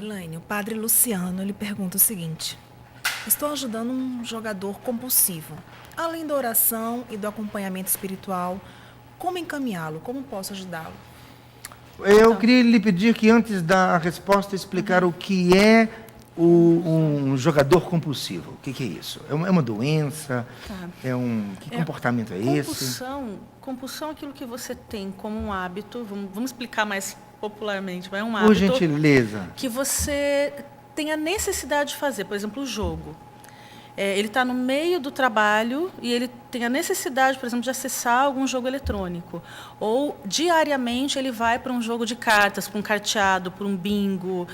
Elaine, o padre Luciano, ele pergunta o seguinte: estou ajudando um jogador compulsivo. Além da oração e do acompanhamento espiritual, como encaminhá-lo? Como posso ajudá-lo? Eu queria lhe pedir que, antes da resposta, explicar o que é um jogador compulsivo. O que é isso? É uma doença? Tá. Que comportamento é esse? Compulsão é aquilo que você tem como um hábito, vamos explicar mais popularmente, é um Por hábito gentileza. que você tem a necessidade de fazer, por exemplo, o jogo. Ele está no meio do trabalho e ele tem a necessidade, por exemplo, de acessar algum jogo eletrônico. Ou, diariamente, ele vai para um jogo de cartas, para um carteado, para um bingo.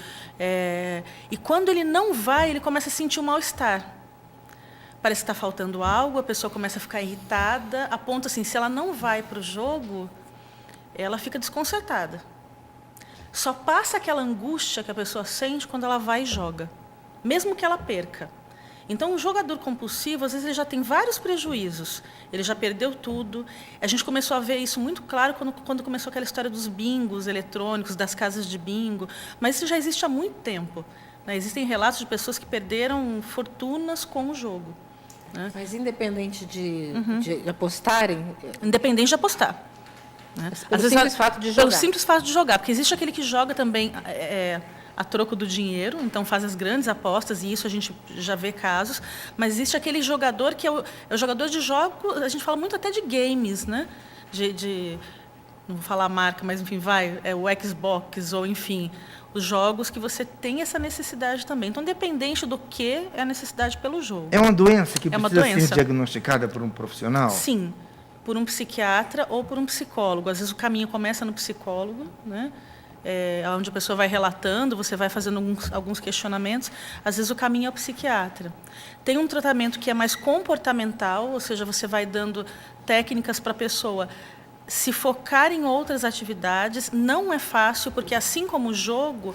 E, quando ele não vai, ele começa a sentir um mal-estar. Parece que está faltando algo, a pessoa começa a ficar irritada, a ponto, assim, se ela não vai para o jogo, ela fica desconcertada. Só passa aquela angústia que a pessoa sente quando ela vai e joga, mesmo que ela perca. Então, um jogador compulsivo, às vezes, ele já tem vários prejuízos. Ele já perdeu tudo. A gente começou a ver isso muito claro quando começou aquela história dos bingos eletrônicos, das casas de bingo. Mas isso já existe há muito tempo, né? Existem relatos de pessoas que perderam fortunas com o jogo, né? Mas independente de apostarem... Independente de apostar, né? Pelo simples fato de jogar. Pelo simples fato de jogar. Porque existe aquele que joga também... a troco do dinheiro, então faz as grandes apostas, e isso a gente já vê casos, mas existe aquele jogador que é o jogador de jogos, a gente fala muito até de games, né? Não vou falar a marca, mas enfim, é o Xbox, ou enfim, os jogos que você tem essa necessidade também. Então, independente do que, é a necessidade pelo jogo. É uma doença que precisa doença. ser diagnosticada por um profissional? Sim, por um psiquiatra ou por um psicólogo. Às vezes o caminho começa no psicólogo, né? Onde a pessoa vai relatando, você vai fazendo alguns questionamentos, às vezes o caminho é o psiquiatra. Tem um tratamento que é mais comportamental, ou seja, você vai dando técnicas para a pessoa se focar em outras atividades. Não é fácil, porque, assim como o jogo,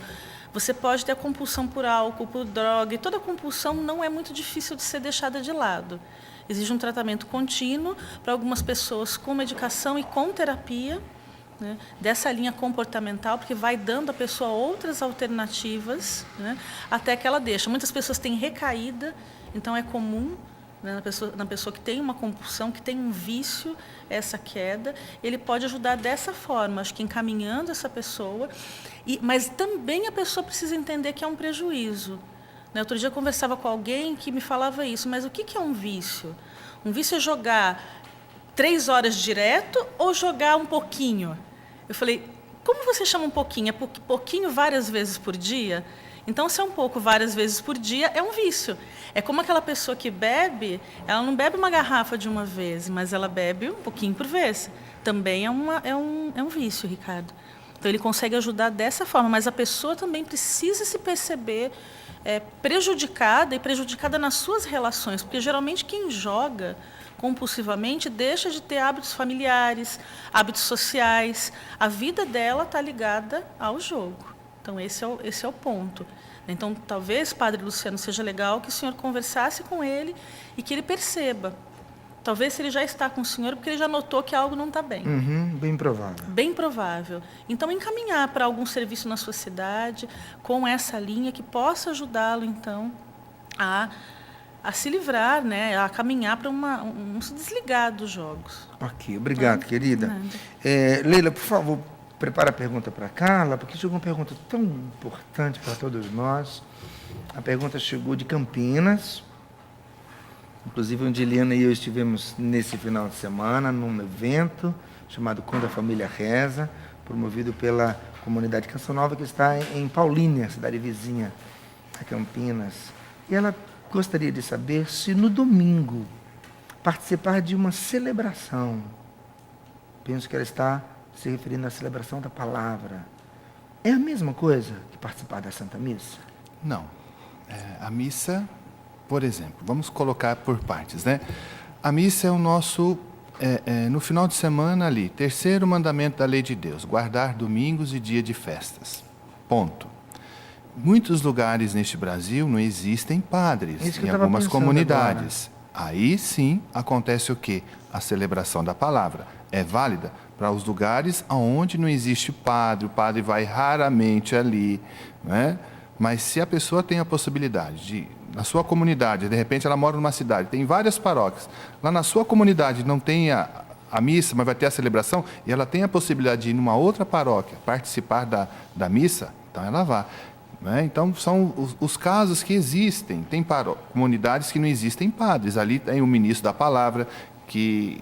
você pode ter a compulsão por álcool, por droga, e toda compulsão não é muito difícil de ser deixada de lado. Existe um tratamento contínuo para algumas pessoas com medicação e com terapia, né, dessa linha comportamental, porque vai dando à pessoa outras alternativas, né, até que ela deixa. Muitas pessoas têm recaída, então é comum, né, na pessoa que tem uma compulsão, que tem um vício, essa queda. Ele pode ajudar dessa forma, acho que encaminhando essa pessoa, mas também a pessoa precisa entender que é um prejuízo, né? Outro dia eu conversava com alguém que me falava isso, mas o que é um vício? Um vício é jogar 3 horas direto ou jogar um pouquinho? Eu falei, como você chama um pouquinho? É pouquinho várias vezes por dia? Então, se é um pouco várias vezes por dia, é um vício. É como aquela pessoa que bebe, ela não bebe uma garrafa de uma vez, mas ela bebe um pouquinho por vez. Também é um vício, Ricardo. Então, ele consegue ajudar dessa forma, mas a pessoa também precisa se perceber prejudicada nas suas relações, porque, geralmente, quem joga compulsivamente deixa de ter hábitos familiares, hábitos sociais. A vida dela está ligada ao jogo. Então, esse é o ponto. Então, talvez, Padre Luciano, seja legal que o senhor conversasse com ele e que ele perceba. Talvez, se ele já está com o senhor, porque ele já notou que algo não está bem. Bem provável. Bem provável. Então, encaminhar para algum serviço na sua cidade, com essa linha, que possa ajudá-lo, então, a se livrar, né, a caminhar para se desligar dos jogos. Ok, obrigado, querida. Leila, por favor, prepara a pergunta para a Carla, porque chegou uma pergunta tão importante para todos nós. A pergunta chegou de Campinas. Inclusive, onde Eliana e eu estivemos nesse final de semana, num evento chamado Quando a Família Reza, promovido pela comunidade Canção Nova, que está em Paulínia, cidade vizinha a Campinas. E ela gostaria de saber se no domingo participar de uma celebração, penso que ela está se referindo à celebração da palavra, é a mesma coisa que participar da Santa Missa? Não. A missa, por exemplo, vamos colocar por partes, né? A missa é o nosso, no final de semana ali, 3º mandamento da lei de Deus, guardar domingos e dia de festas. Ponto. Muitos lugares neste Brasil não existem padres, em algumas comunidades. Agora. Aí sim acontece o quê? A celebração da palavra. É válida para os lugares onde não existe padre, o padre vai raramente ali, né? Mas se a pessoa tem a possibilidade de, na sua comunidade, de repente ela mora numa cidade, tem várias paróquias, lá na sua comunidade não tem a missa, mas vai ter a celebração, e ela tem a possibilidade de ir numa outra paróquia, participar da missa, então ela vai. Né? Então, são os casos que existem. Tem comunidades que não existem padres. Ali tem o ministro da palavra, que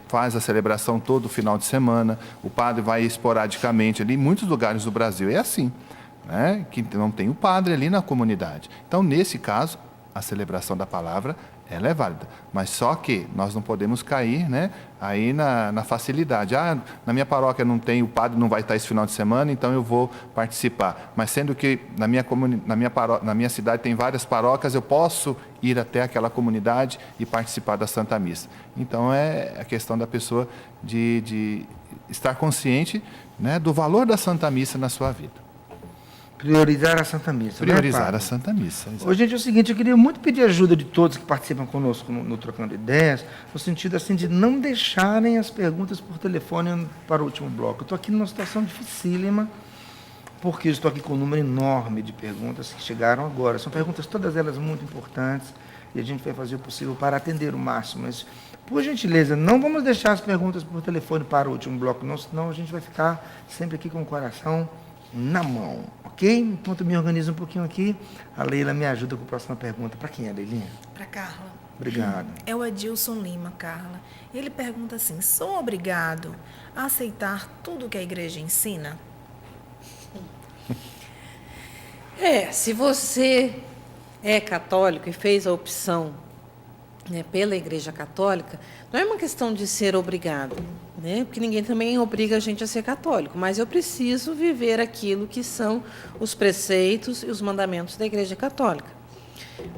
faz a celebração todo final de semana. O padre vai esporadicamente ali. Em muitos lugares do Brasil é assim, né? Que não tem o padre ali na comunidade. Então, nesse caso, a celebração da palavra ela é válida, mas só que nós não podemos cair, né, aí na facilidade. Na minha paróquia não tem, o padre não vai estar esse final de semana, então eu vou participar. Mas sendo que na minha cidade tem várias paróquias, eu posso ir até aquela comunidade e participar da Santa Missa. Então é a questão da pessoa de estar consciente, né, do valor da Santa Missa na sua vida. Priorizar a Santa Missa. Priorizar né, a Santa Missa. Ô, gente, é o seguinte, eu queria muito pedir ajuda de todos que participam conosco no Trocando Ideias, no sentido assim de não deixarem as perguntas por telefone para o último bloco. Eu estou aqui numa situação dificílima, porque eu estou aqui com um número enorme de perguntas que chegaram agora. São perguntas todas elas muito importantes e a gente vai fazer o possível para atender o máximo. Mas, por gentileza, não vamos deixar as perguntas por telefone para o último bloco, não, senão a gente vai ficar sempre aqui com o coração na mão, ok? Enquanto me organizo um pouquinho aqui, a Leila me ajuda com a próxima pergunta. Para quem é, Leilinha? Para Carla. Obrigado. É o Adilson Lima, Carla. Ele pergunta assim: sou obrigado a aceitar tudo que a igreja ensina? Se você é católico e fez a opção, né, pela Igreja Católica, não é uma questão de ser obrigado, né, porque ninguém também obriga a gente a ser católico, mas eu preciso viver aquilo que são os preceitos e os mandamentos da Igreja Católica.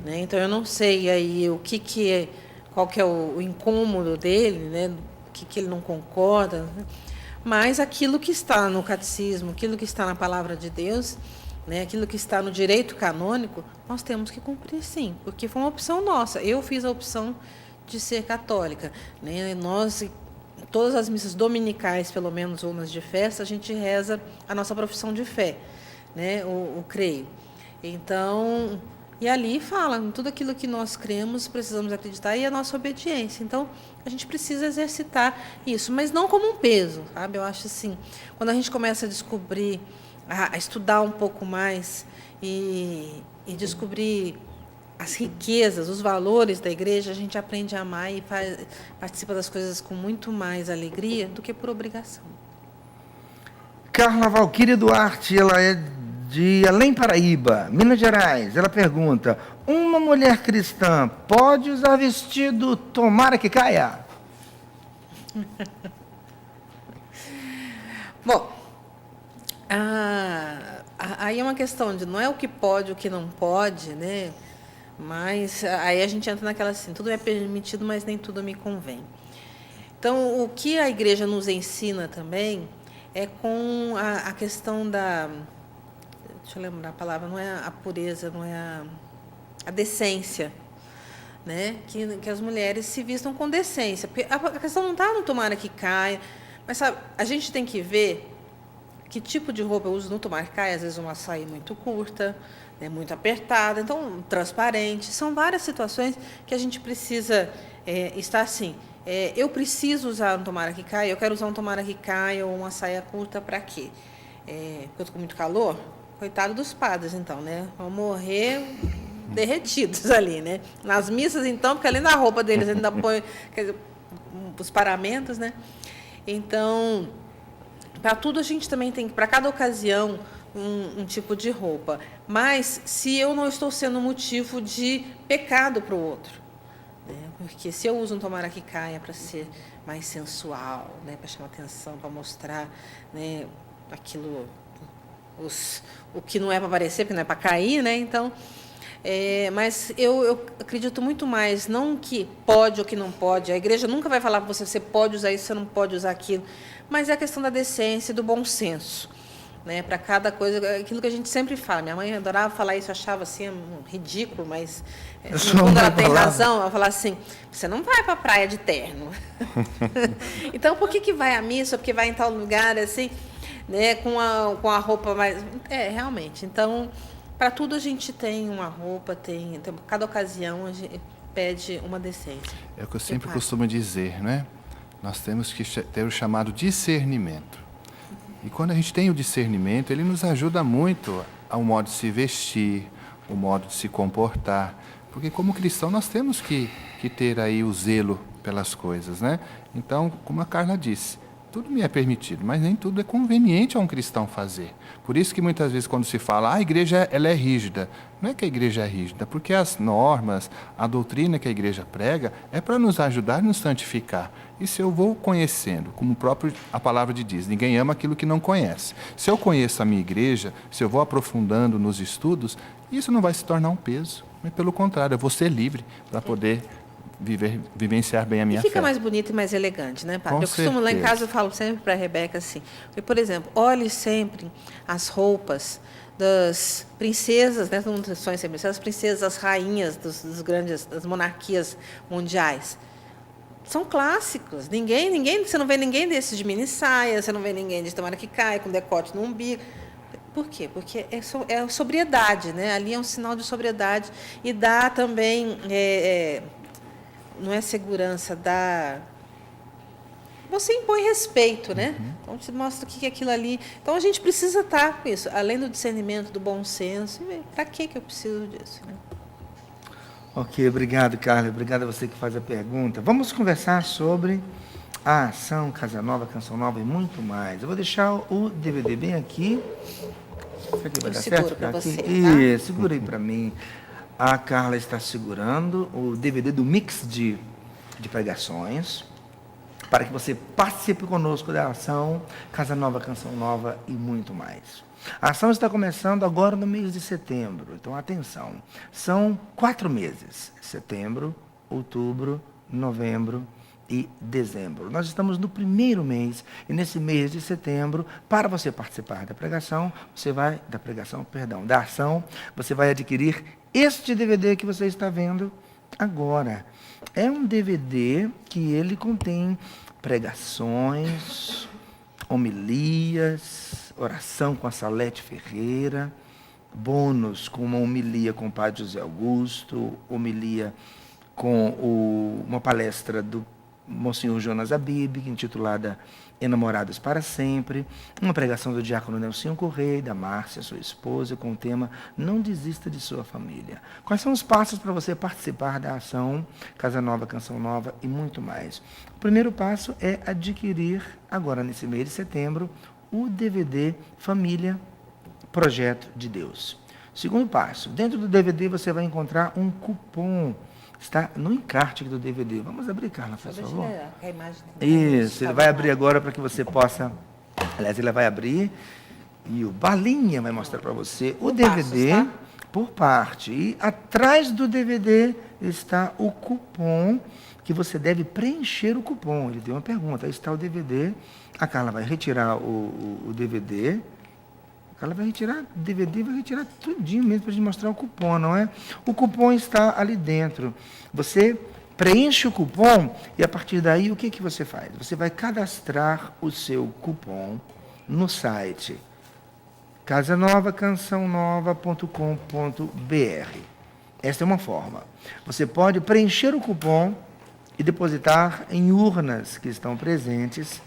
Né? Então, eu não sei aí qual que é o incômodo dele, né, o que ele não concorda, né, mas aquilo que está no catecismo, aquilo que está na Palavra de Deus, né, aquilo que está no direito canônico, nós temos que cumprir, sim, porque foi uma opção nossa. Eu fiz a opção de ser católica. Né? Nós, todas as missas dominicais, pelo menos, ou nas de festa, a gente reza a nossa profissão de fé, né, o creio. Então, e ali fala, tudo aquilo que nós cremos, precisamos acreditar, e a nossa obediência. Então, a gente precisa exercitar isso, mas não como um peso, sabe? Eu acho assim, quando a gente começa a descobrir, a estudar um pouco mais e descobrir as riquezas, os valores da igreja, a gente aprende a amar e participa das coisas com muito mais alegria do que por obrigação. Carla Valquíria Duarte, ela é de Além Paraíba, Minas Gerais. Ela pergunta: uma mulher cristã pode usar vestido tomara que caia? Bom, aí é uma questão de não é o que pode, o que não pode, né? Mas aí a gente entra naquela assim, tudo é permitido, mas nem tudo me convém. Então, o que a igreja nos ensina também é com a questão da... Deixa eu lembrar a palavra, não é a pureza, não é a decência, né? Que as mulheres se vistam com decência. Porque a questão não está no tomara que caia, mas sabe, a gente tem que ver que tipo de roupa eu uso no tomara que caia. Às vezes uma saia muito curta, né, muito apertada, então transparente. São várias situações que a gente precisa estar assim. Eu preciso usar um tomara que caia, eu quero usar um tomara que caia ou uma saia curta para quê? Porque eu estou com muito calor? Coitado dos padres, então, né? Vão morrer derretidos ali, né? Nas missas, então, porque além da roupa deles, ainda põe os paramentos, né? Então, para tudo a gente também tem, para cada ocasião, um tipo de roupa. Mas se eu não estou sendo motivo de pecado para o outro, né? Porque se eu uso um tomara que caia para ser mais sensual, né? Para chamar atenção, para mostrar, né? Aquilo... o que não é para aparecer, porque não é para cair, né? Então, mas eu acredito muito mais, não que pode ou que não pode. A igreja nunca vai falar para você pode usar isso, você não pode usar aquilo. Mas é a questão da decência e do bom senso, né? Para cada coisa, aquilo que a gente sempre fala. Minha mãe adorava falar isso, achava assim ridículo, mas quando ela tem razão, ela fala assim: você não vai para a praia de terno. Então, por que vai à missa? Porque vai em tal lugar assim, né, com a roupa mais... realmente. Então, Para tudo a gente tem uma roupa, cada ocasião a gente pede uma decência. É o que eu sempre costumo dizer, né? Nós temos que ter o chamado discernimento. E quando a gente tem o discernimento, ele nos ajuda muito ao modo de se vestir, o modo de se comportar. Porque como cristão nós temos que ter aí o zelo pelas coisas, né? Então, como a Carla disse, tudo me é permitido, mas nem tudo é conveniente a um cristão fazer. Por isso que muitas vezes quando se fala, a igreja ela é rígida, não é que a igreja é rígida, porque as normas, a doutrina que a igreja prega é para nos ajudar e nos santificar. E se eu vou conhecendo, como a palavra diz, ninguém ama aquilo que não conhece. Se eu conheço a minha igreja, se eu vou aprofundando nos estudos, isso não vai se tornar um peso, mas pelo contrário, eu vou ser livre para poder vivenciar bem a minha fé. E fica mais bonito e mais elegante, né, padre? Com Eu costumo, lá em certeza. casa, eu falo sempre para a Rebeca assim, por exemplo, olhe sempre as roupas das princesas, né, não são sempre as princesas, as rainhas das monarquias mundiais. São clássicos. Você não vê ninguém desses de mini saia, você não vê ninguém de tomara que cai, com decote no umbigo. Por quê? Porque é sobriedade, né? Ali é um sinal de sobriedade e dá também, não é segurança, você impõe respeito, né? Então, te mostra o que é aquilo ali. Então, a gente precisa estar com isso, além do discernimento, do bom senso. Para que eu preciso disso, né? Ok, obrigado, Carla. Obrigado a você que faz a pergunta. Vamos conversar sobre a ação Casa Nova, Canção Nova e muito mais. Eu vou deixar o DVD bem aqui. Será que vai dar certo? Para Aqui? você, tá? Isso, segura aí para mim. A Carla está segurando o DVD do mix de pregações, para que você participe conosco da ação Casa Nova, Canção Nova e muito mais. A ação está começando agora no mês de setembro, então atenção, são 4 meses, setembro, outubro, novembro e dezembro. Nós estamos no primeiro mês, e nesse mês de setembro, para você participar da ação, você vai adquirir este DVD que você está vendo agora. É um DVD que ele contém pregações, homilias, oração com a Salete Ferreira, bônus com uma homilia com o Padre José Augusto, homilia com uma palestra do Monsenhor Jonas Abib, intitulada Enamorados para Sempre, uma pregação do diácono Nelson Correia, da Márcia, sua esposa, com o tema Não Desista de Sua Família. Quais são os passos para você participar da ação Casa Nova, Canção Nova e muito mais? O primeiro passo é adquirir, agora nesse mês de setembro, o DVD Família, Projeto de Deus. Segundo passo, dentro do DVD você vai encontrar um cupom. Está no encarte do DVD. Vamos abrir, Carla, por favor. A imagem Isso, ele vai abrir agora para que você possa... Aliás, ele vai abrir e o Balinha vai mostrar para você o DVD passos, tá? por parte. E atrás do DVD está o cupom que você deve preencher o cupom. Ele tem uma pergunta. Aí está o DVD. A Carla vai retirar o DVD. Ela vai retirar DVD, vai retirar tudinho mesmo para a gente mostrar o cupom, não é? O cupom está ali dentro. Você preenche o cupom e a partir daí o que você faz? Você vai cadastrar o seu cupom no site casanovacançãonova.com.br. Esta é uma forma. Você pode preencher o cupom e depositar em urnas que estão presentes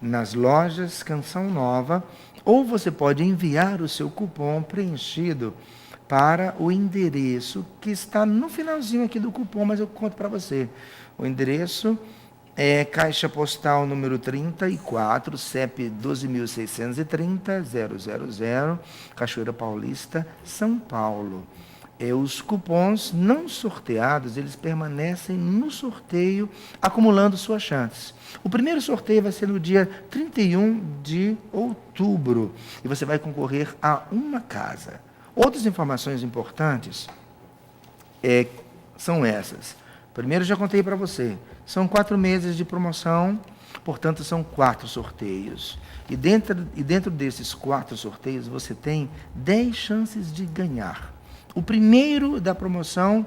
nas lojas Canção Nova, ou você pode enviar o seu cupom preenchido para o endereço que está no finalzinho aqui do cupom, mas eu conto para você. O endereço é Caixa Postal número 34, CEP 12.630-000, Cachoeira Paulista, São Paulo. Os cupons não sorteados, eles permanecem no sorteio, acumulando suas chances. O primeiro sorteio vai ser no dia 31 de outubro, e você vai concorrer a uma casa. Outras informações importantes são essas. Primeiro, já contei para você, são 4 meses de promoção, portanto, são 4 sorteios. E dentro desses 4 sorteios, você tem 10 chances de ganhar. O primeiro da promoção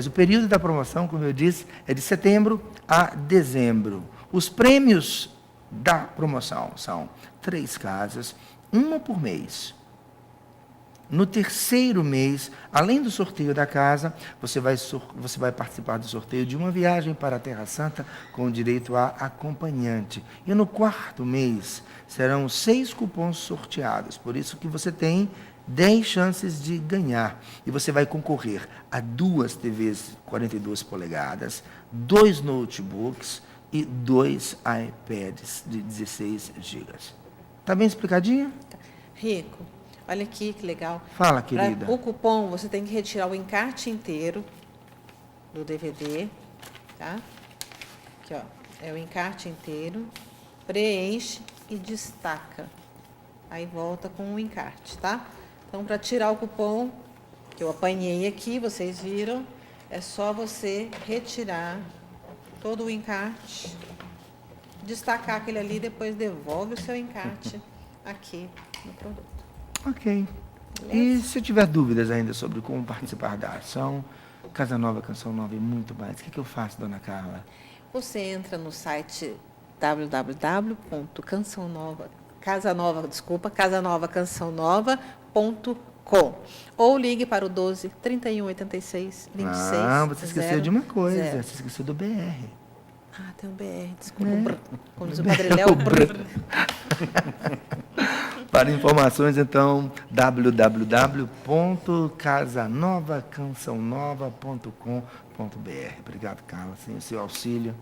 o período da promoção, como eu disse, é de setembro a dezembro. Os prêmios da promoção são 3 casas, uma por mês. No terceiro mês, além do sorteio da casa, você vai participar do sorteio de uma viagem para a Terra Santa com direito a acompanhante. E no quarto mês, serão 6 cupons sorteados. Por isso que você tem 10 chances de ganhar. E você vai concorrer a 2 TVs 42 polegadas, 2 notebooks e 2 iPads de 16 GB. Tá bem explicadinho? Rico, olha aqui que legal. Fala, querida. O cupom, você tem que retirar o encarte inteiro do DVD, tá? Aqui, ó, é o encarte inteiro, preenche e destaca. Aí volta com o encarte, tá? Então, para tirar o cupom, que eu apanhei aqui, vocês viram, é só você retirar todo o encarte, destacar aquele ali, depois devolve o seu encarte aqui no produto. Ok. E se tiver dúvidas ainda sobre como participar da ação, Casa Nova, Canção Nova e muito mais, o que eu faço, dona Carla? Você entra no site casanovacançãonova.com ou ligue para o 12 31 86 26. Ah, você esqueceu de uma coisa, 0. você esqueceu do BR. Ah, tem um BR, desculpa. Como diz o Padre Léo, Para informações, então, www.casanovacançãonova.com.br. Obrigado, Carla. Sem o seu auxílio,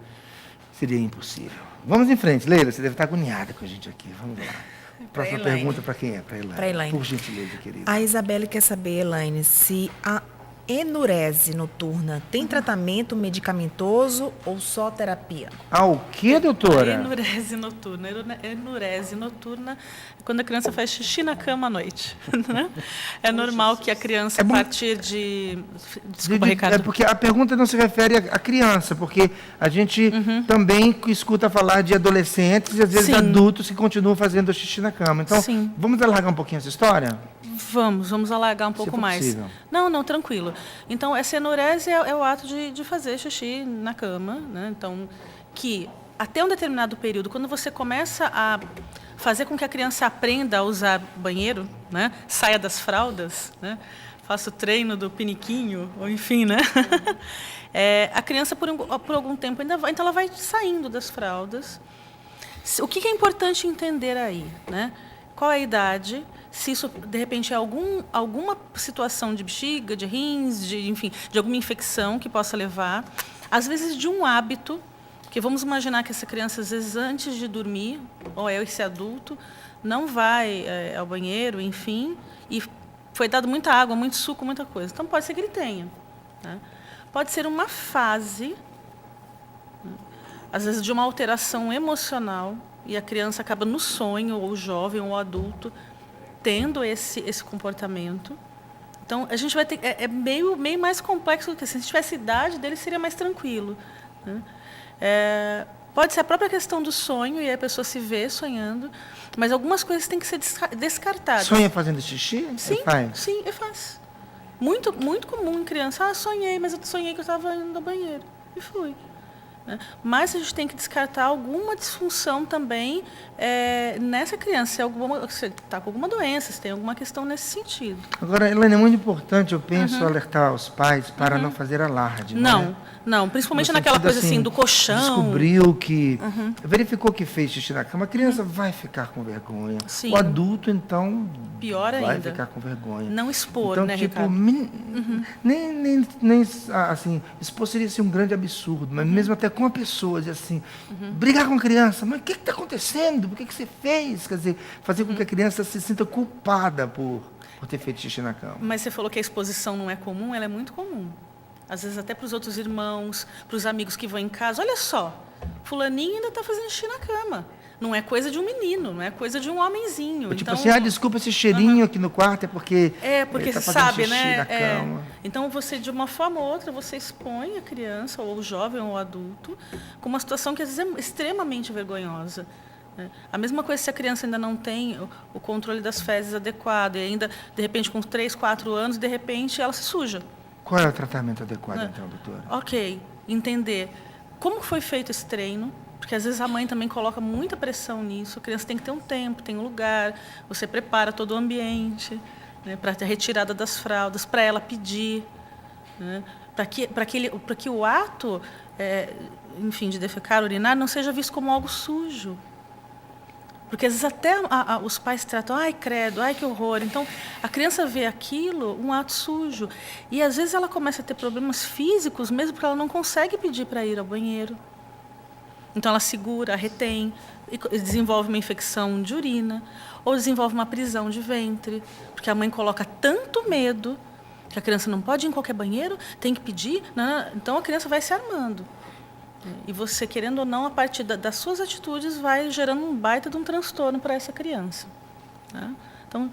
seria impossível. Vamos em frente. Leila, você deve estar agoniada com a gente aqui. Vamos lá. Próxima pergunta para quem é? Para Elaine. Para Elaine. Por gentileza, querida. A Isabelle quer saber, Elaine, se a enurese noturna tem tratamento medicamentoso ou só terapia? Ah, o que, doutora? Enurese noturna. Enurese noturna é quando a criança faz xixi na cama à noite. Né? É normal que a criança, a partir de... Desculpa, Ricardo. É porque a pergunta não se refere à criança, porque a gente também escuta falar de adolescentes e, às vezes, Sim. adultos que continuam fazendo xixi na cama. Então, Sim. vamos alargar um pouquinho essa história? Vamos alargar um pouco for mais. possível. Não, tranquilo. Então, essa enurese é o ato de fazer xixi na cama, né? Então, que até um determinado período, quando você começa a fazer com que a criança aprenda a usar banheiro, né? Saia das fraldas, né? Faça o treino do piniquinho, ou enfim, né? A criança, por algum tempo, ainda vai, então ela vai saindo das fraldas. O que é importante entender aí, né? Qual é a idade? Se isso, de repente, é alguma situação de bexiga, de rins, enfim, de alguma infecção que possa levar. Às vezes, de um hábito, que vamos imaginar que essa criança, às vezes, antes de dormir, ou esse adulto, não vai ao banheiro, enfim, e foi dado muita água, muito suco, muita coisa. Então, pode ser que ele tenha. Né? Pode ser uma fase, né? Às vezes, de uma alteração emocional, e a criança acaba no sonho, ou o jovem, ou o adulto, tendo esse comportamento. Então, a gente vai ter... É meio mais complexo do que se a gente tivesse idade dele, seria mais tranquilo. Né? Pode ser a própria questão do sonho, e a pessoa se vê sonhando, mas algumas coisas têm que ser descartadas. Sonha fazendo xixi? Sim, faz? sim, eu faço. Muito, muito comum em criança. Ah, sonhei, mas eu sonhei que eu estava indo ao banheiro. E fui. Né? Mas a gente tem que descartar alguma disfunção também nessa criança. Se você está com alguma doença, se tem alguma questão nesse sentido. Agora, Elaine, é muito importante, eu penso, alertar os pais para não fazer alarde. Não, principalmente No naquela sentido, coisa assim do colchão. Descobriu que... Verificou que fez xixi na cama, a criança vai ficar com vergonha. Sim. O adulto, então, Pior vai ainda. ficar com vergonha. Não expor, então, né, tipo, Ricardo? nem assim, expor seria assim, um grande absurdo, mas mesmo até com a pessoa, dizer assim, brigar com a criança, mas o que está acontecendo? Por que você fez? Quer dizer, fazer com que a criança se sinta culpada por ter feito xixi na cama. Mas você falou que a exposição não é comum, ela é muito comum. Às vezes até para os outros irmãos, para os amigos que vão em casa. Olha só, fulaninho ainda está fazendo xixi na cama. Não é coisa de um menino, não é coisa de um homenzinho. Tipo então, assim, desculpa esse cheirinho aqui no quarto, é porque porque tá você fazendo sabe, xixi né? na cama. Então, você, de uma forma ou outra, você expõe a criança, ou o jovem, ou o adulto, com uma situação que às vezes é extremamente vergonhosa. Né? A mesma coisa se a criança ainda não tem o controle das fezes adequado, e ainda, de repente, com 3, 4 anos, de repente, ela se suja. Qual é o tratamento adequado, então, doutora? Ok, entender como foi feito esse treino, porque às vezes a mãe também coloca muita pressão nisso, a criança tem que ter um tempo, tem um lugar, você prepara todo o ambiente. né, para a retirada das fraldas, para ela pedir, né, para que o ato, enfim, de defecar, urinar, não seja visto como algo sujo. Porque, às vezes, até os pais tratam, ai, credo, ai, que horror. Então, a criança vê aquilo, um ato sujo. E, às vezes, ela começa a ter problemas físicos, mesmo porque ela não consegue pedir para ir ao banheiro. Então, ela segura, retém, e desenvolve uma infecção de urina, ou desenvolve uma prisão de ventre, porque a mãe coloca tanto medo que a criança não pode ir em qualquer banheiro, tem que pedir. Não. Então, a criança vai se armando. E você, querendo ou não, a partir das suas atitudes, vai gerando um baita de um transtorno para essa criança. Né? Então,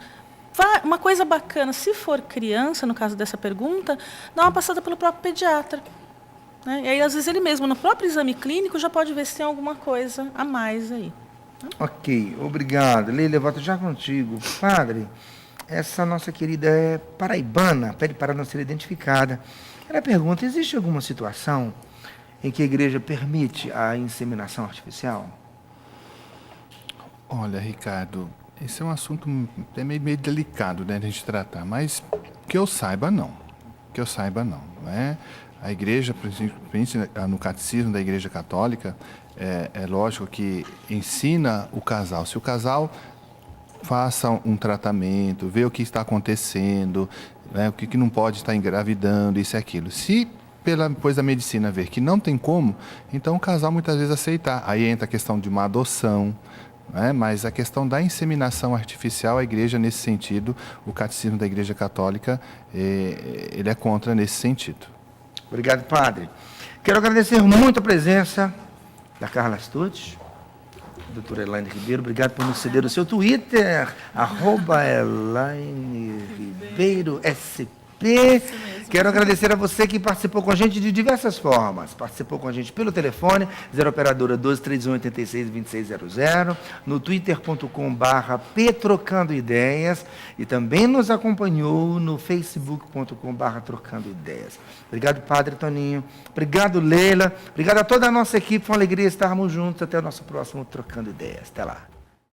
uma coisa bacana, se for criança, no caso dessa pergunta, dá uma passada pelo próprio pediatra. Né? E aí, às vezes, ele mesmo, no próprio exame clínico, já pode ver se tem alguma coisa a mais aí. Ok, obrigado. Leila, volto já contigo. Padre, essa nossa querida é paraibana, pede para não ser identificada. Ela pergunta, existe alguma situação em que a igreja permite a inseminação artificial? Olha, Ricardo, esse é um assunto até meio delicado, né, de a gente tratar, mas que eu saiba, não. Que eu saiba, não. Né? A igreja, principalmente no catecismo da Igreja Católica, é lógico que ensina o casal. Se o casal faça um tratamento, vê o que está acontecendo, né, o que não pode estar engravidando, isso e aquilo. Se depois da medicina ver que não tem como, então o casal muitas vezes aceitar. Aí entra a questão de uma adoção, né? Mas a questão da inseminação artificial, a igreja nesse sentido, o catecismo da Igreja Católica, ele é contra nesse sentido. Obrigado, padre. Quero agradecer muito a presença da Carla Stutz, doutora Elaine Ribeiro, obrigado por nos ceder o seu Twitter, @Elaine Ribeiro SP. Quero agradecer a você que participou com a gente de diversas formas. Participou com a gente pelo telefone, 0 operadora 12 31 86 2600, no twitter.com/ptrocando-ideias e também nos acompanhou no facebook.com/trocando-ideias. Obrigado, Padre Toninho. Obrigado, Leila. Obrigado a toda a nossa equipe. Foi uma alegria estarmos juntos. Até o nosso próximo Trocando Ideias. Até lá.